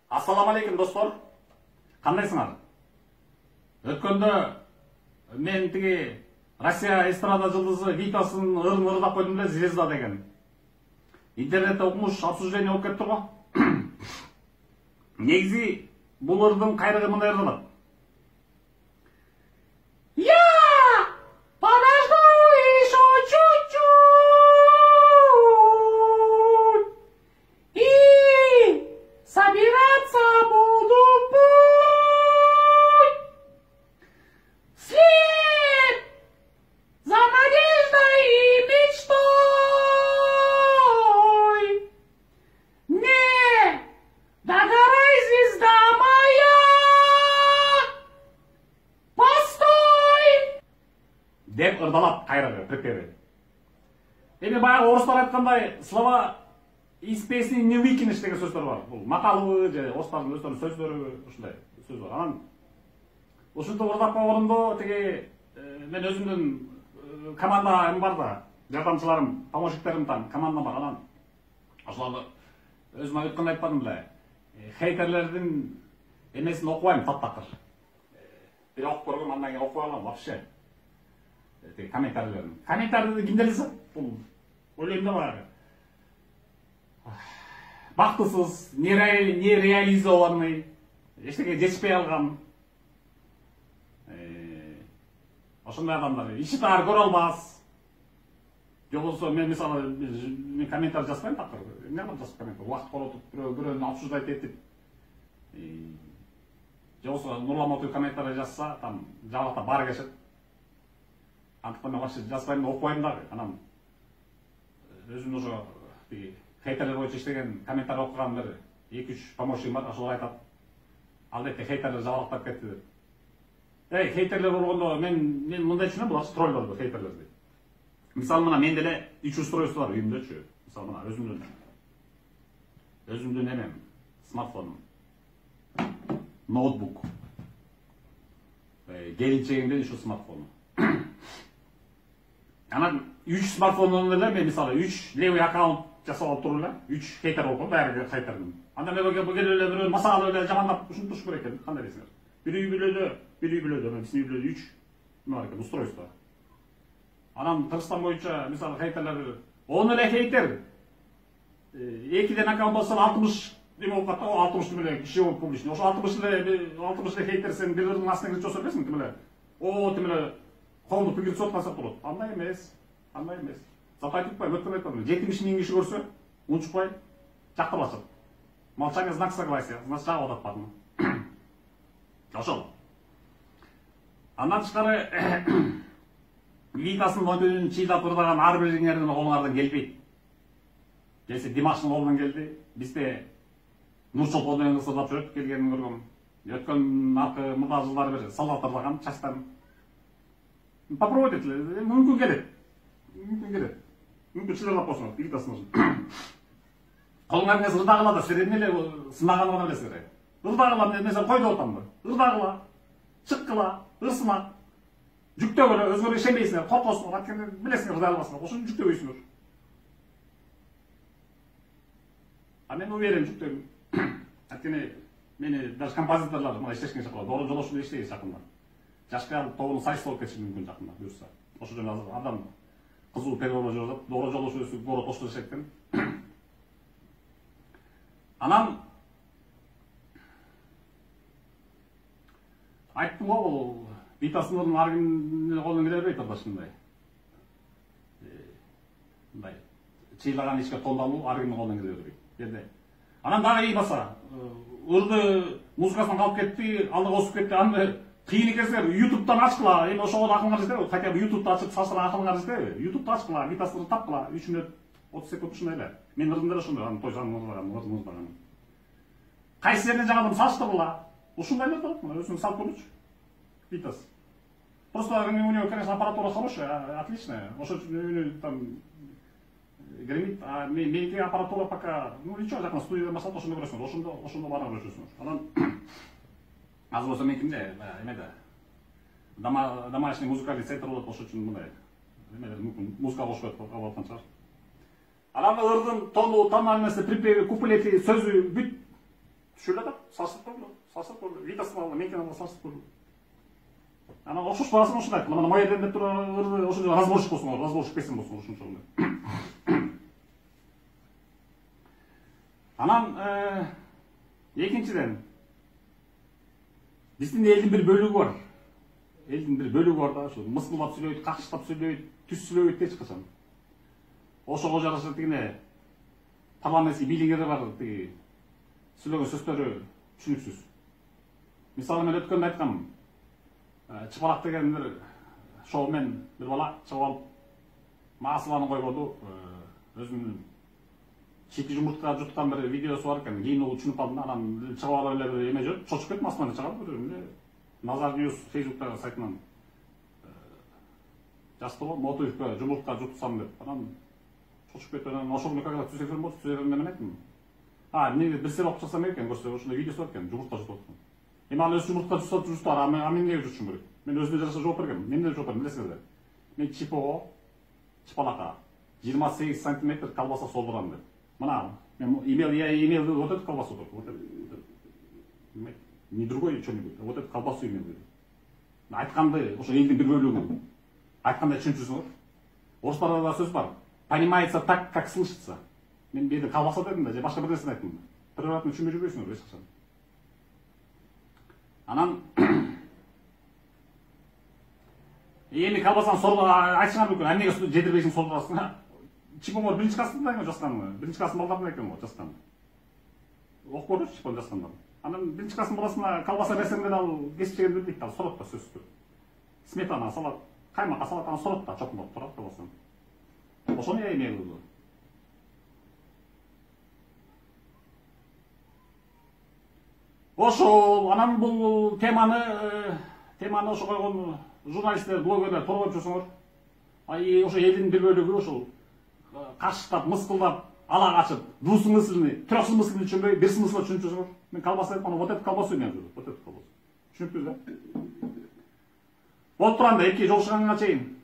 Ассаламу алейкум достор. Кандайсыңар? Өткөндө мен тиги Россия эстрада жылдызы Витасын ырдап койдум эле, звезда деген. Интернетте окумуш обсуждение болуп кетти го. Негизи бул ырдын кайрыгы мындай ырдалат. Деп ырдалат кайрыгы припеви. Эми баягы орустар айткандай слова из песни не выкинешь деген сөздөр бар. Бул макалыбы же орустардын өздөрүнүн сөздөрү ушундай сөз бар. Анан ушунтип ырдап койгондо тиги мен өзүмдүн командам бар да, жардамчыларым, помощниктерим там команда бар. Анан ошолорду өзүм өткөндө айтпадым беле. Хейтерлердин эмесин окубайм таттакыр. Бир окуп көргөм, андан кийин окубай калам вообще. Комментарийлерди кимдер жазат? Бул ойлойм да баягы. Бактысыз, нереализованный, эчтеке жетишпей калган. Ошондой адамдар иши таар көрө албас. Же болбосо мен мисалы комментарий жазбайм такыр. Эмне кылып жазып комментарий? Убакыт коротуп, бирөөнү обсуждать этип. Же болбосо Нурламатов комментарий жазса, там жабакта бар кешет. Антыктан мен вообще жазбайм, окубайм дагы. Анан өзүм ошо хейтерлер боюнча иштеген комментарий окуган бир 2-3 помощник бар, ошолор айтат. Албетте хейтерлер жабалактап кетти деп. Хейтерлер болгондо мен мындай түшүнөм, булар троллдорду, хейтерлерди. Мисалы мына менде эле 3 устройство бар үйүмдөчү. Мисалы мына өзүмдүн эмем, смартфонум, ноутбук. Келинчегимдин ушу смартфону. Анан 3 смартфондон эле мен мисалы 3 левый аккаунт жасап алып туруп эле 3 хейтер болуп, баары хейтердин. Андан келип эле бирөө масалап эле жамандап ушинтип туруш керек экен. Кандай дейсиңер? Бир үй бүлөдө, мен биздин үйлөрдө 3 нема бар экен, устройство. Анан Кыргызстан боюнча мисалы хейтерлер 10 эле хейтер 2ден аккаунт алсаң 60 неме болуп калат, 60 эле киши болуп публичный. Ошо 60 эле хейтер сен бир ырдын астына кирип чоосо бересиң, тим эле. Тим эле коомдук пикир соткансак болот. Андай эмес. Зат айтып койм, өткөн айтпадым. 70 миң киши көрсө, унчукпай жактырбашат. Молчание знак согласия. Значит, жагып атпадым. Ошол. Андан тышкары Витасын ойдун чыйлап ырдаган ар бириңердин колуңардан келбейт. Келсе Димаштын колунан келди. Бизде Нурчолпон деген кыз ырдап жүрөт, келгенин көргөм. Өткөн аркы мында жылдар бери солдат ырдаган чачтан. Попробовать этли, мүмкүн келет. Мүмкүн силер ырдап койсоңор, Витасын. Колуңарыңыз ырдагыла да, силер эмне эле сынаганын гана билесиңер. Ырдагыла, мен кой деп атам да. Ырдагыла, чыккыла, ырсына. Жүктөгүлө, өзгөрө ишенбейсиңер, коркосуңор, анткени билесиңер ырдай албасыңар, ошону жүктөбөйсүңөр. А мен уверен жүктөйм. Анткени мени даже композиторлор мына иштешкен чакырат, Доорон Жолошунда иштейт жакында. Жашкар тобунун сайысы болуп кетиши мүмкүн жакында, буюрса. Ошол жерде азыр адам кызуу переговордор жүрүп жатат, Доорон Жолошуу өсүп город Ошто жашайт экен. Анан айттым го, бул Витасынын ар кимдин колунан келе бербейт ырдашындай. Мындай чыйлаган ишке тондалуу ар кимдин колунан келе бербейт. Анан дагы баса, ырды музыкасынан калып кетти, алдыга осуп кетти. Аны кыйын экенсиңер, YouTube'дан ачкыла. Эми ошого акылыңар жетеби? Хотя бы YouTube'да ачып салсаңар акылыңар жетеби? YouTube'да ачкыла, Витасын тапкыла, 3 мүнөт 30 секунд ушундай эле. Мен ырдым деле ошондой, аны тойсаң ырдаган. Кайсы жерден жагадым салыштыргыла. Ушундай эле болот, өзүң салып көрчү. Витас. Просто у него, конечно, аппаратура хорошая, отличная. Ошо үчүн там гремит, а меники аппаратура пока, ничего, жакын студияда басат, ошондо көрөсүңөр. Ошондо баарын көрөсүңөр. Анан азыр болсо меникимде эмеде домашний музыкальный центр болот, ошол үчүн мындай эмелер мүмкүн музыка кошуп алып аткан чыгар. Анан ырдын тону, тональности, припеви, куплети, сөзү бүт түшүрүп атат, сарсып көрдү. Видеосын алып, мен каналга сарсып көрдү. Ана окшош баласын ушундай айттым. Ана май деп туруп, ошо разборщик болсуңар, разборщик кесим болсуң ушунча. Анан экинчиден биздин элдин бир бөлүгү бар. Элдин бир бөлүгү бар да, ошо мыскылдап сүйлөйт, какчыктап сүйлөйт, түз сүйлөбөйт эч качан. Ошого жараша тигине парламенттик бийлиги бар, тиги сүйлөгөн сөздөрү түшүнүксүз. Мисалы мен өткөндө айткам, Чыпалак деген бир шоумен бир бала чыгып алып, маасыланы койбоду, өзүнүн чеки жумуртка жуткан бир видеосу бар экен. Кийин ал түшүнүп калдым, анан чыгып алып эле бир эме жүрүп, чочуп кеттим, асманда чыгып бир Назар News Facebook'та сайтынан жазды го, Мотуевке жумуртка жутсам деп. Анан чочуп кетип, анан ошол мекага түзөкөн болду, түзөкөн мен айттым. Эмне бир себеп чыксам экен, көрсө ошондой видеосу бар экен, жумуртка жутуп аткан. Эми ал өзү жумуртка жутса, а мен эмнеге жутушум керек? Мен өзүмө жараша жооп бергем. Мен эмне жооп бердим билесиңер? Мен Чипого, Чыпалакка 28 сантиметр колбаса солдурам деп. Мына, мен имел вот эту колбасу только, вот это. Не другой что-нибудь, а вот эту колбасу имел в виду. Айтканды, ошо элдин бир бөлүгү. Айткандай түшүнчүсүңөр. Орустарда да сөз бар. Понимается так, как слышится. Мен бир колбаса дедим да, же башка бир нерсени айттым. Превратно түшүнбөй жүрбөйсүңөр эч качан. Анан эми колбасаны айтышыңар мүмкүн, эмнеге жетирбейсиң солдурасың? Чипоңор биринчи класста экен жазган, биринчи класстын балдарына экен го жазган. Окуп көрдүңүз Чипон жазганда. Анан биринчи класстын баласына колбаса берсең да ал кесип жеген билбейт, ал сурат да сөзсүз. Сметана салат, каймакка салат, анан сурат да чокмоп турат колбасын. Ошону эме кылды. Ошол анан бул теманы ошо койгон журналисттер, блогерлер торгоп жүрсөңөр, ошо элдин бир бөлүгү ошол кашыктап, мыскылдап, ала качып, двух смыслный, трех смыслный түшүнбөй, бир смыслы түшүнүп жүрсөңөр, мен колбаса айтып, вот эту колбасу мен жүрдүм, вот эту колбасу. Түшүнүптүр да? Болуп турганда эки жолугушканга чейин